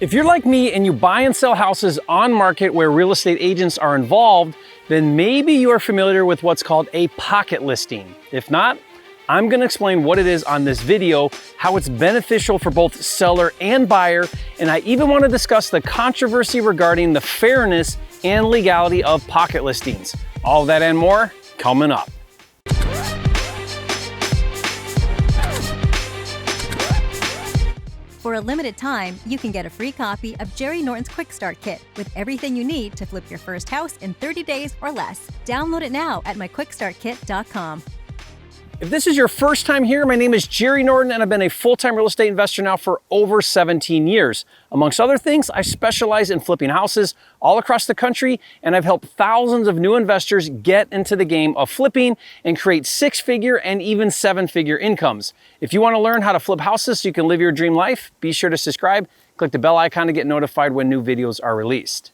If you're like me and you buy and sell houses on market where real estate agents are involved, then maybe you are familiar with what's called a pocket listing. If not, I'm gonna explain what it is on this video, how it's beneficial for both seller and buyer, and I even wanna discuss the controversy regarding the fairness and legality of pocket listings. All of that and more coming up. For a limited time, you can get a free copy of Jerry Norton's Quickstart Kit with everything you need to flip your first house in 30 days or less. Download it now at myquickstartkit.com. If this is your first time here, my name is Jerry Norton and I've been a full-time real estate investor now for over 17 years. Amongst other things, I specialize in flipping houses all across the country, and I've helped thousands of new investors get into the game of flipping and create six-figure and even seven-figure incomes. If you want to learn how to flip houses so you can live your dream life, be sure to subscribe, click the bell icon to get notified when new videos are released.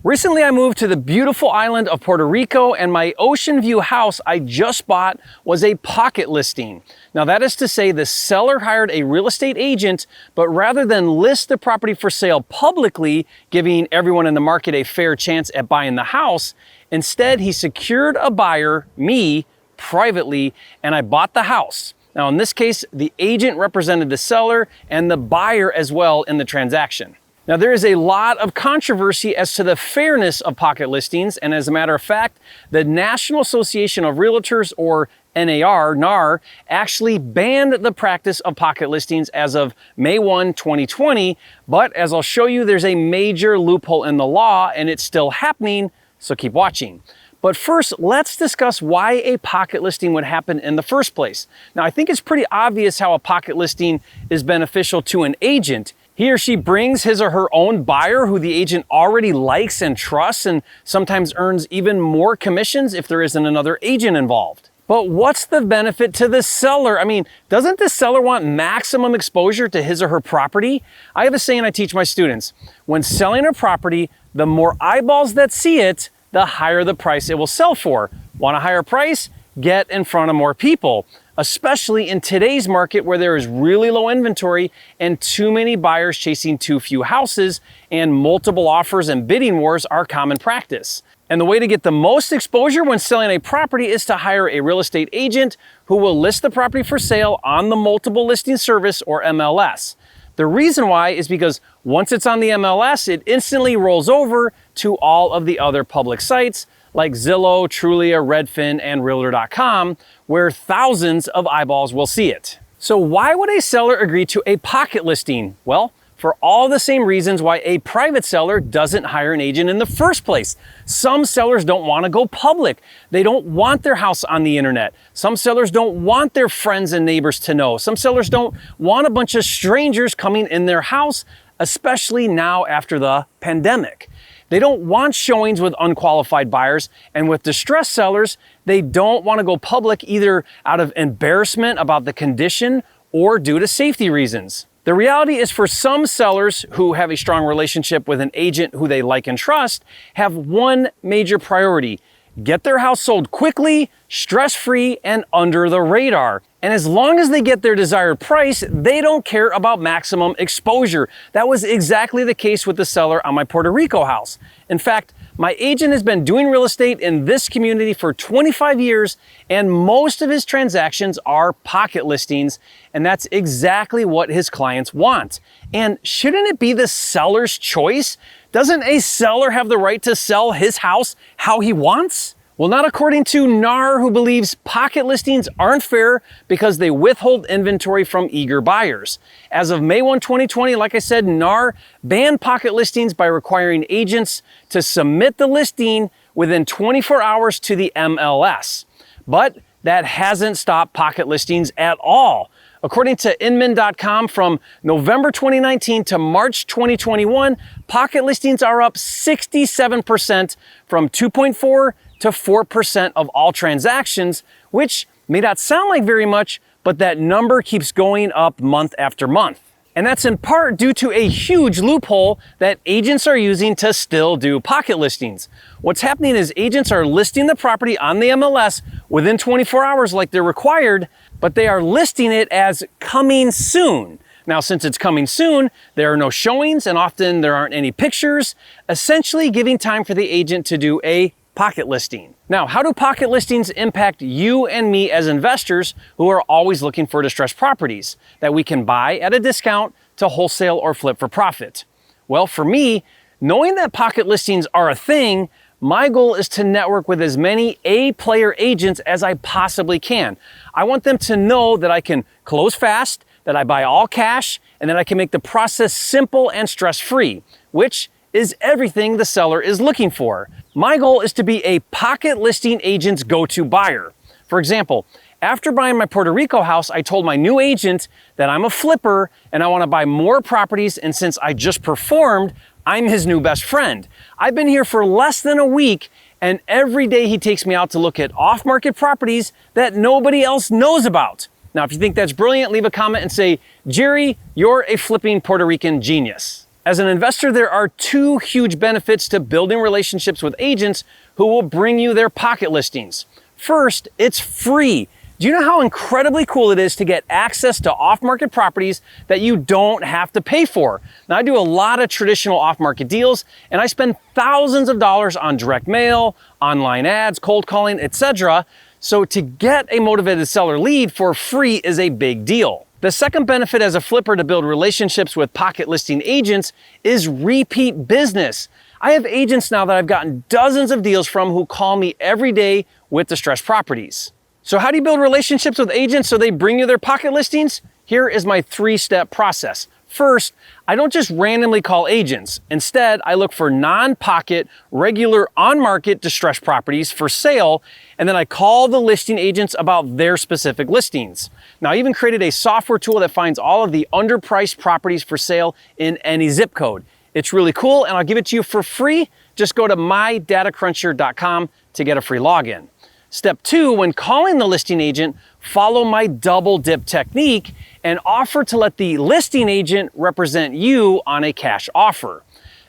Recently, I moved to the beautiful island of Puerto Rico, and my ocean view house I just bought was a pocket listing. Now, that is to say the seller hired a real estate agent, but rather than list the property for sale publicly, giving everyone in the market a fair chance at buying the house, instead he secured a buyer, me, privately, and I bought the house. Now, in this case, the agent represented the seller and the buyer as well in the transaction. Now, there is a lot of controversy as to the fairness of pocket listings, and as a matter of fact, the National Association of Realtors, or NAR, actually banned the practice of pocket listings as of May 1, 2020, but as I'll show you, there's a major loophole in the law, and it's still happening, so keep watching. But first, let's discuss why a pocket listing would happen in the first place. Now, I think it's pretty obvious how a pocket listing is beneficial to an agent. He or she brings his or her own buyer who the agent already likes and trusts, and sometimes earns even more commissions if there isn't another agent involved. But what's the benefit to the seller? I mean, doesn't the seller want maximum exposure to his or her property? I have a saying I teach my students: when selling a property, the more eyeballs that see it, the higher the price it will sell for. Want a higher price? Get in front of more people, especially in today's market where there is really low inventory and too many buyers chasing too few houses, and multiple offers and bidding wars are common practice. And the way to get the most exposure when selling a property is to hire a real estate agent who will list the property for sale on the multiple listing service, or MLS. The reason why is because once it's on the MLS, it instantly rolls over to all of the other public sites like Zillow, Trulia, Redfin, and Realtor.com, where thousands of eyeballs will see it. So why would a seller agree to a pocket listing? Well, for all the same reasons why a private seller doesn't hire an agent in the first place. Some sellers don't want to go public. They don't want their house on the internet. Some sellers don't want their friends and neighbors to know. Some sellers don't want a bunch of strangers coming in their house, especially now after the pandemic. They don't want showings with unqualified buyers, and with distressed sellers, they don't want to go public either out of embarrassment about the condition or due to safety reasons. The reality is, for some sellers who have a strong relationship with an agent who they like and trust, have one major priority: get their house sold quickly, stress-free, and under the radar. And as long as they get their desired price, they don't care about maximum exposure. That was exactly the case with the seller on my Puerto Rico house. In fact, my agent has been doing real estate in this community for 25 years, and most of his transactions are pocket listings, and that's exactly what his clients want. And shouldn't it be the seller's choice? Doesn't a seller have the right to sell his house how he wants? Well, not according to NAR, who believes pocket listings aren't fair because they withhold inventory from eager buyers. As of May 1, 2020, like I said, NAR banned pocket listings by requiring agents to submit the listing within 24 hours to the MLS. But that hasn't stopped pocket listings at all. According to Inman.com, from November 2019 to March 2021, pocket listings are up 67% from 2.4 to 4% of all transactions, which may not sound like very much, but that number keeps going up month after month. And that's in part due to a huge loophole that agents are using to still do pocket listings. What's happening is agents are listing the property on the MLS within 24 hours like they're required, but they are listing it as coming soon. Now, since it's coming soon, there are no showings and often there aren't any pictures, essentially giving time for the agent to do a pocket listing. Now, how do pocket listings impact you and me as investors who are always looking for distressed properties that we can buy at a discount to wholesale or flip for profit? Well, for me, knowing that pocket listings are a thing, my goal is to network with as many A-player agents as I possibly can. I want them to know that I can close fast, that I buy all cash, and that I can make the process simple and stress-free, which is everything the seller is looking for. My goal is to be a pocket listing agent's go-to buyer. For example, after buying my Puerto Rico house, I told my new agent that I'm a flipper and I want to buy more properties, and since I just performed, I'm his new best friend. I've been here for less than a week, and every day he takes me out to look at off-market properties that nobody else knows about. Now, if you think that's brilliant, leave a comment and say, Jerry, you're a flipping Puerto Rican genius. As an investor, there are two huge benefits to building relationships with agents who will bring you their pocket listings. First, it's free. Do you know how incredibly cool it is to get access to off-market properties that you don't have to pay for? Now, I do a lot of traditional off-market deals, and I spend thousands of dollars on direct mail, online ads, cold calling, etc. So to get a motivated seller lead for free is a big deal. The second benefit as a flipper to build relationships with pocket listing agents is repeat business. I have agents now that I've gotten dozens of deals from who call me every day with distressed properties. So how do you build relationships with agents so they bring you their pocket listings? Here is my 3-step process. First, I don't just randomly call agents. Instead, I look for non-pocket, regular on-market distressed properties for sale, and then I call the listing agents about their specific listings. Now, I even created a software tool that finds all of the underpriced properties for sale in any zip code. It's really cool, and I'll give it to you for free. Just go to mydatacruncher.com to get a free login. Step 2, when calling the listing agent, follow my double dip technique and offer to let the listing agent represent you on a cash offer.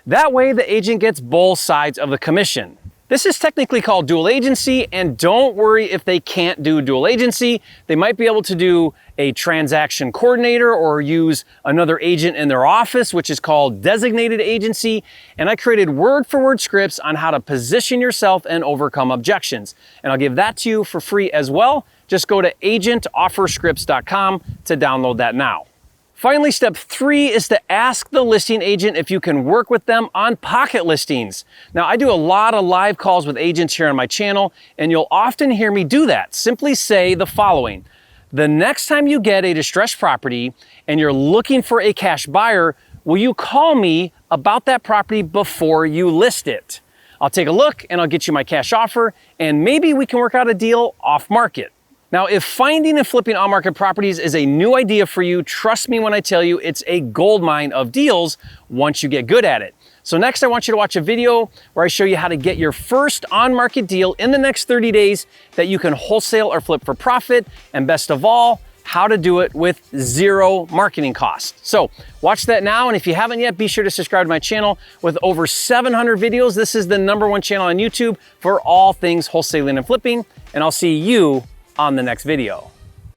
That way, the agent gets both sides of the commission. This is technically called dual agency, and don't worry if they can't do dual agency. They might be able to do a transaction coordinator or use another agent in their office, which is called designated agency. And I created word-for-word scripts on how to position yourself and overcome objections. And I'll give that to you for free as well. Just go to agentofferscripts.com to download that now. Finally, step 3 is to ask the listing agent if you can work with them on pocket listings. Now, I do a lot of live calls with agents here on my channel, and you'll often hear me do that. Simply say the following: the next time you get a distressed property and you're looking for a cash buyer, will you call me about that property before you list it? I'll take a look and I'll get you my cash offer, and maybe we can work out a deal off market. Now, if finding and flipping on-market properties is a new idea for you, trust me when I tell you it's a goldmine of deals once you get good at it. So next, I want you to watch a video where I show you how to get your first on-market deal in the next 30 days that you can wholesale or flip for profit, and best of all, how to do it with zero marketing costs. So watch that now, and if you haven't yet, be sure to subscribe to my channel. With over 700 videos, this is the #1 channel on YouTube for all things wholesaling and flipping, and I'll see you on the next video.